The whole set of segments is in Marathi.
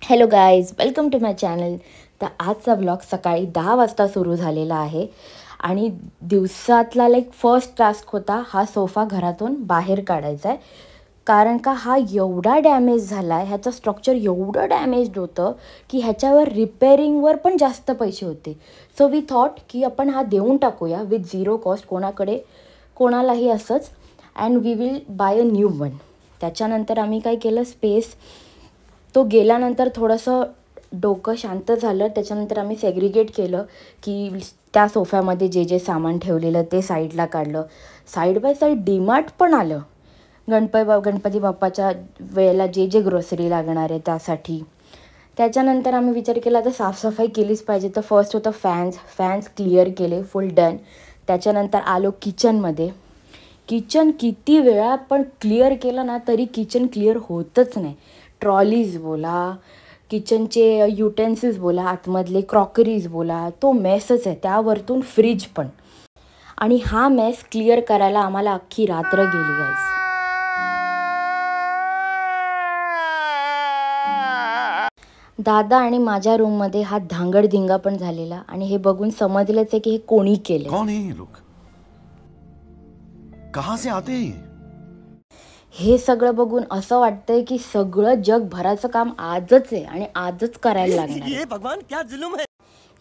Hello guys, welcome to my channel. तर आजचा ब्लॉग सकाळी 10 वाजता सुरू झालेला आहे आणि दिवसातला फर्स्ट टास्क होता हा सोफा घरातून बाहेर काढायचा आहे. कारण का हा एवढा डॅमेज झाला आहे, ह्याचं स्ट्रक्चर एवढं डॅमेज्ड होतं की ह्याच्यावर रिपेअरिंगवर पण जास्त पैसे होते. सो वी थॉट की आपण हा देऊन टाकूया विथ झिरो कॉस्ट कोणालाही असंच, and we will buy a new one. त्याच्यानंतर आम्ही काय केलं, स्पेस तो गेल्यानंतर थोडंसं डोकं शांत झालं. त्याच्यानंतर आम्ही सेग्रिगेट केलं की त्या सोफ्यामध्ये जे जे सामान ठेवलेलं ते साईडला काढलं. साईड बाय साईड डीमार्ट पण आलं. गणपती बाप्पाच्या वेळेला जे जे ग्रोसरी लागणार आहे त्यासाठी. त्याच्यानंतर आम्ही विचार केला आता साफसफाई केलीच पाहिजे. तर फर्स्ट होतं फॅन्स क्लिअर केले, फुल डन. त्याच्यानंतर आलो किचनमध्ये. किचन किती वेळा पण क्लिअर केलं ना तरी किचन क्लिअर होतच नाही. ट्रॉलीज बोला, किचनचे युटेन्सिल्स बोला, आतमधले क्रॉकरीज बोला, तो मेसच आहे. त्यावरतून फ्रीज पण. आणि हा मेस क्लिअर करायला आम्हाला अख्खी रात्र गेली गाईस. दादा आणि माझ्या रूममध्ये हा धांगडधिंगा पण झालेला आणि हे बघून समजलंच आहे की हे कोणी केलं. कौन है ये लोग? कहां से आते हैं? हे सगळं बघून असं वाटतंय की सगळं जगभराचं काम आजच आहे आणि आजच करायला लागणार. ये भगवान क्या जुलूम है.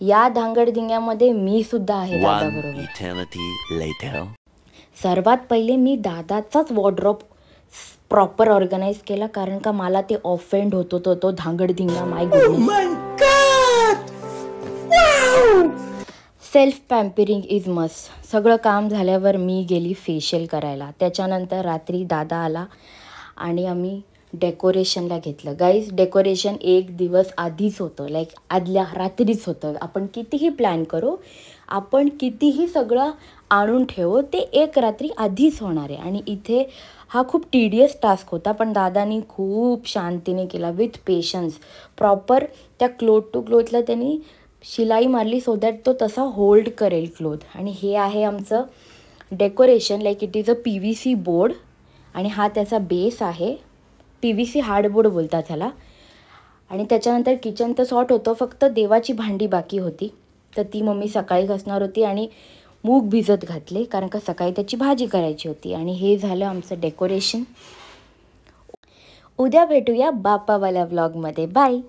या धांगडधिंग्यामध्ये मी सुद्धा आहे दादाबरोबर. सर्वात पहिले मी दादाचाच वॉर्डरोब प्रॉपर ऑर्गनाइज केला, कारण का मला ते ऑफेंड होत होतो तो धांगडधिंगा. My goodness. Self pampering is must. सगळं काम झाल्यावर मी गेली फेशियल करायला. त्याच्यानंतर रात्री दादा आला आणि आम्ही डेकोरेशनला घेतलं. गाईज, डेकोरेशन एक दिवस आधीच होतं, आदल्या रात्रीच होतं. आपण कितीही प्लॅन करू, आपण कितीही सगळं आणून ठेवू, ते एक रात्री आधीच होणार आहे. आणि इथे हा खूप टीडियस टास्क होता, पण दादानी खूप शांतीने केला, विथ पेशन्स. प्रॉपर त्या क्लोथ टू क्लोथला त्यांनी शिलाई मारली सो दॅट तो तसा होल्ड करेल क्लोथ. आणि हे आहे आमचं decoration. It is a PVC board आणि हा त्याचा बेस आहे. PVC हार्डबोर्ड बोलतात ह्याला. आणि त्याच्यानंतर किचन तर सॉर्ट होतं, फक्त देवाची भांडी बाकी होती. तर ती मम्मी सकाळी घासणार होती आणि मूग भिजत घातले, कारण का सकाळी त्याची भाजी करायची होती. आणि हे झालं आमचं डेकोरेशन. उद्या भेटूया बाप्पावाल्या व्लॉगमध्ये. बाय.